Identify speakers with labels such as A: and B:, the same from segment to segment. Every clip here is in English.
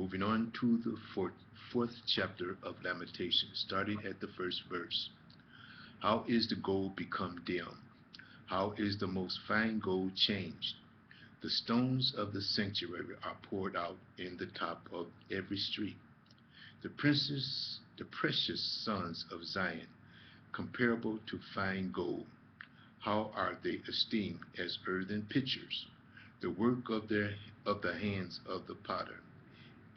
A: Moving on to the fourth chapter of Lamentations, starting at the first verse. How is the gold become dim? How is the most fine gold changed? The stones of the sanctuary are poured out in the top of every street. The precious sons of Zion, comparable to fine gold, how are they esteemed as earthen pitchers, the work of the hands of the potter.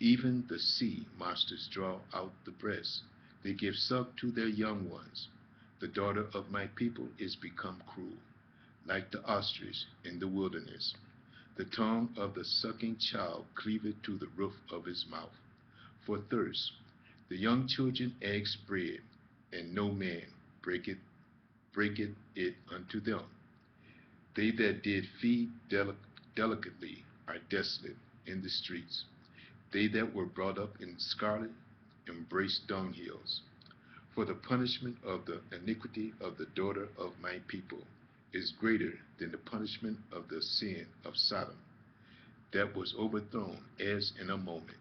A: Even the sea monsters draw out the breast. They give suck to their young ones. The daughter of my people is become cruel, like the ostrich in the wilderness. The tongue of the sucking child cleaveth to the roof of his mouth. For thirst, the young children ask bread, and no man breaketh it unto them. They that did feed delicately are desolate in the streets. They that were brought up in scarlet embrace dunghills. For the punishment of the iniquity of the daughter of my people is greater than the punishment of the sin of Sodom, that was overthrown as in a moment,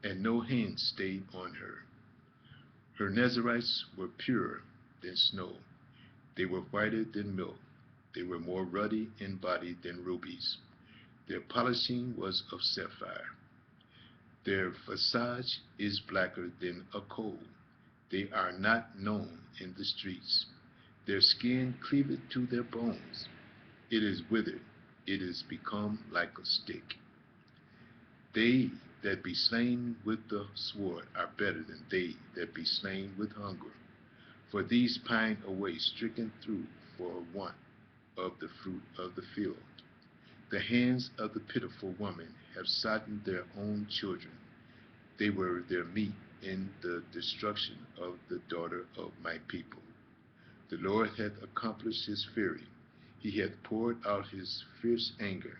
A: and no hand stayed on her. Her Nazarites were purer than snow, they were whiter than milk, they were more ruddy in body than rubies. Their polishing was of sapphire. Their visage is blacker than a coal. They are not known in the streets. Their skin cleaveth to their bones. It is withered, it is become like a stick. They that be slain with the sword are better than they that be slain with hunger. For these pine away, stricken through for want of the fruit of the field. The hands of the pitiful woman have sodden their own children. They were their meat in the destruction of the daughter of my people. The Lord hath accomplished his fury. He hath poured out his fierce anger,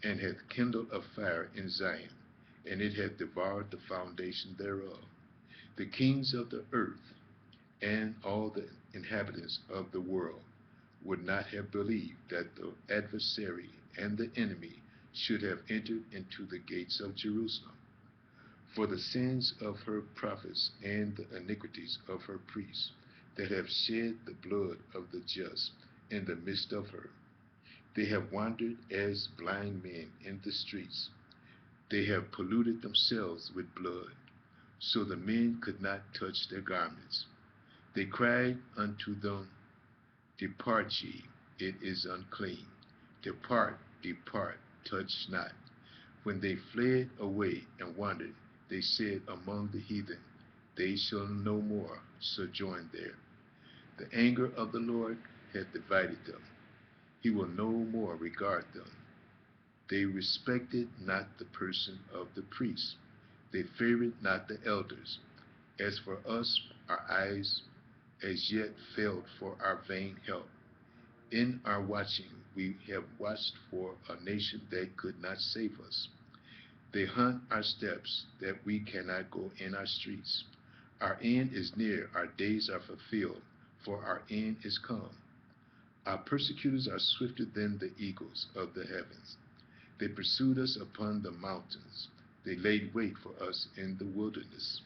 A: and hath kindled a fire in Zion, and it hath devoured the foundation thereof. The kings of the earth and all the inhabitants of the world would not have believed that the adversary and the enemy should have entered into the gates of Jerusalem. For the sins of her prophets and the iniquities of her priests, that have shed the blood of the just in the midst of her. They have wandered as blind men in the streets. They have polluted themselves with blood, so the men could not touch their garments. They cried unto them, Depart ye, it is unclean. Depart, depart, touch not. When they fled away and wandered, they said among the heathen, They shall no more sojourn there. The anger of the Lord hath divided them. He will no more regard them. They respected not the person of the priests. They favored not the elders. As for us, our eyes as yet failed for our vain help. In our watching, we have watched for a nation that could not save us. They hunt our steps, that we cannot go in our streets. Our end is near, our days are fulfilled, for our end is come. Our persecutors are swifter than the eagles of the heavens. They pursued us upon the mountains. They laid wait for us in the wilderness.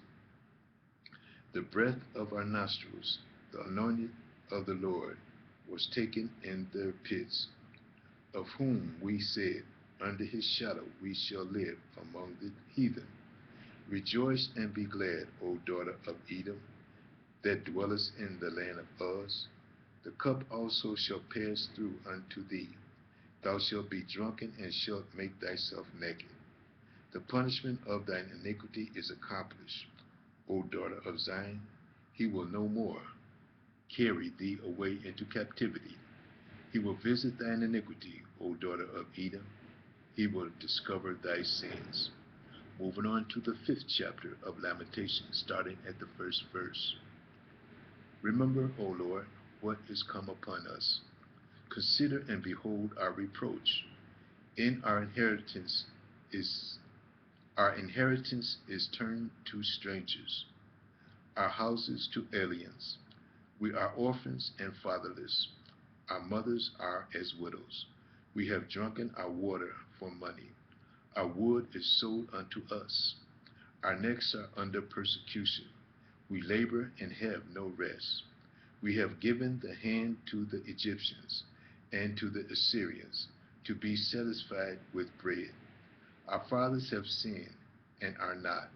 A: The breath of our nostrils, the anointed of the Lord, was taken in their pits, of whom we said, Under his shadow we shall live among the heathen. Rejoice and be glad, O daughter of Edom, that dwellest in the land of Uz. The cup also shall pass through unto thee. Thou shalt be drunken and shalt make thyself naked. The punishment of thine iniquity is accomplished, O daughter of Zion. He will no more carry thee away into captivity. He will visit thine iniquity, O daughter of Edom. He will discover thy sins. Moving on to the fifth chapter of Lamentations, starting at the first verse. Remember, O Lord, what is come upon us. Consider and behold our reproach. In our inheritance is turned to strangers, our houses to aliens. We are orphans and fatherless. Our mothers are as widows. We have drunken our water for money. Our wood is sold unto us. Our necks are under persecution. We labor and have no rest. We have given the hand to the Egyptians and to the Assyrians to be satisfied with bread. Our fathers have sinned and are not,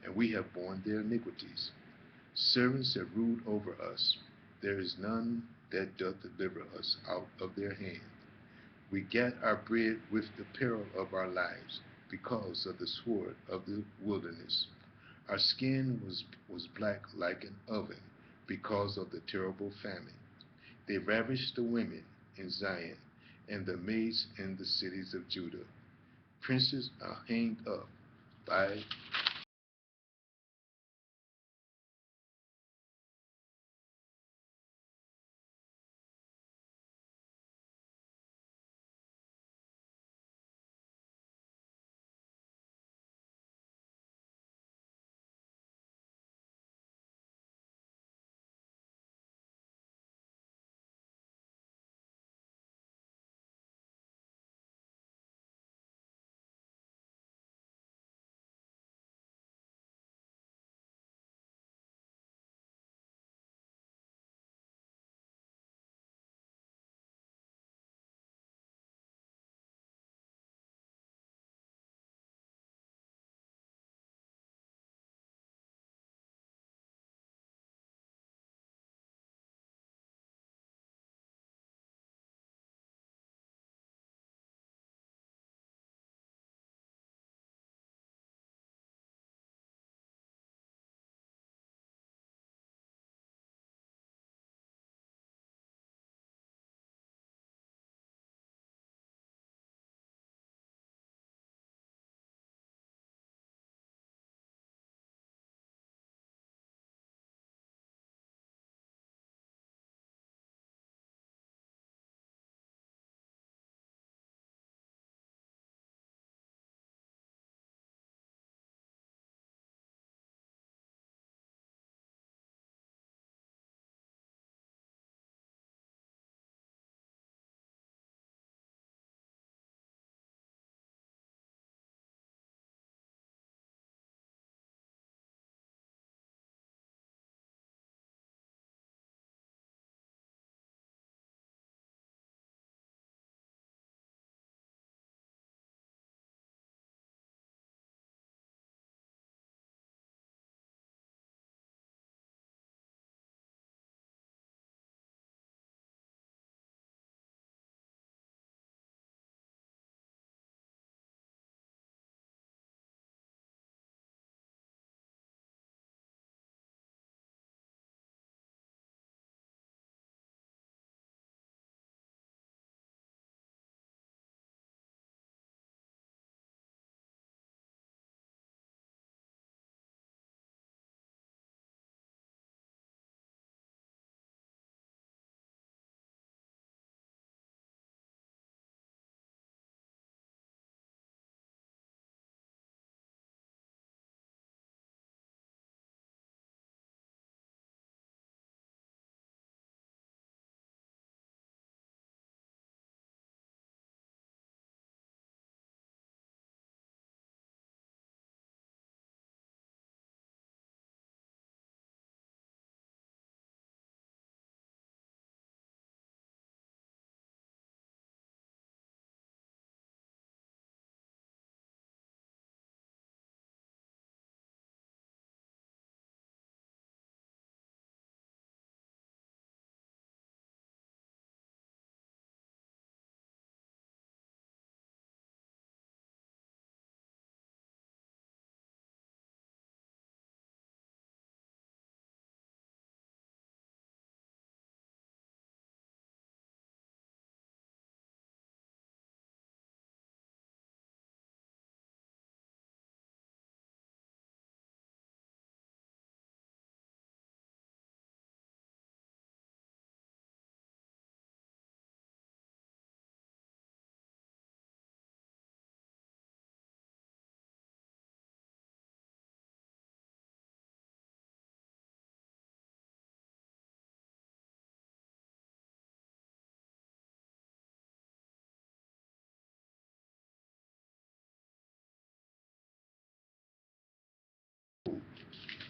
A: and we have borne their iniquities. Servants have ruled over us. There is none that doth deliver us out of their hand. We gat our bread with the peril of our lives, because of the sword of the wilderness. Our skin was black like an oven, because of the terrible famine. They ravished the women in Zion, and the maids in the cities of Judah. Princes are hanged up by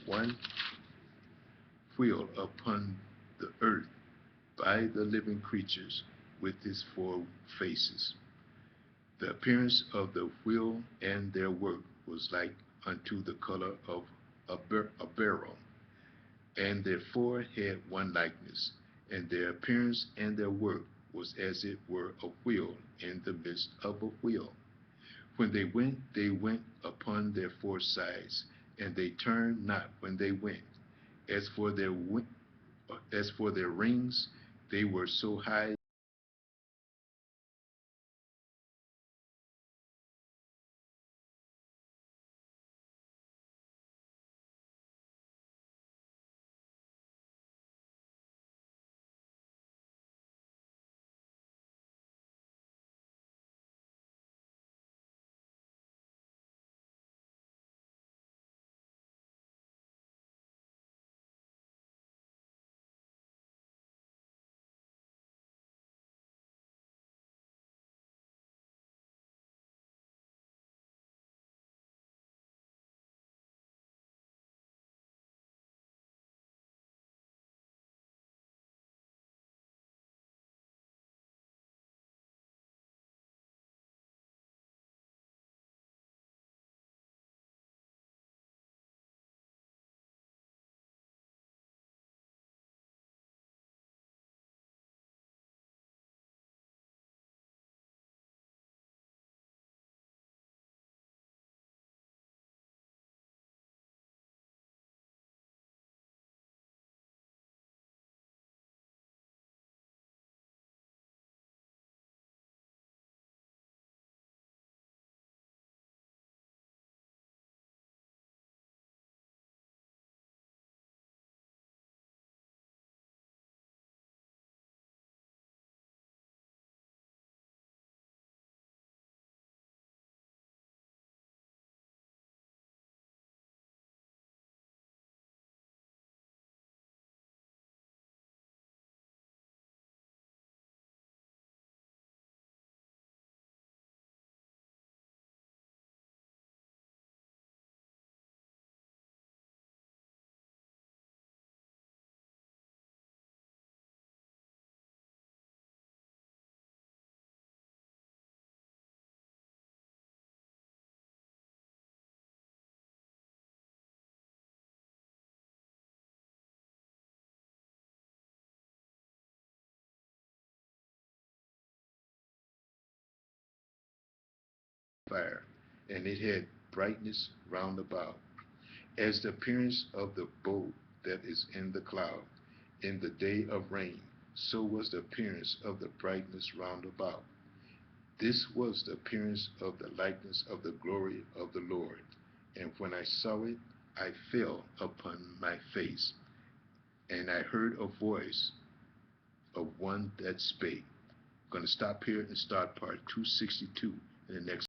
A: one wheel upon the earth by the living creatures with his four faces. The appearance of the wheel and their work was like unto the color of a beryl, and their four had one likeness, and their appearance and their work was as it were a wheel in the midst of a wheel. When they went upon their four sides, and they turned not when they went. As for their rings, they were so high fire, and it had brightness round about, as the appearance of the bow that is in the cloud in the day of rain, so was the appearance of the brightness round about. This was the appearance of the likeness of the glory of the Lord. And when I saw it, I fell upon my face, and I heard a voice of one that spake. I'm going to stop here and start part 262 in the next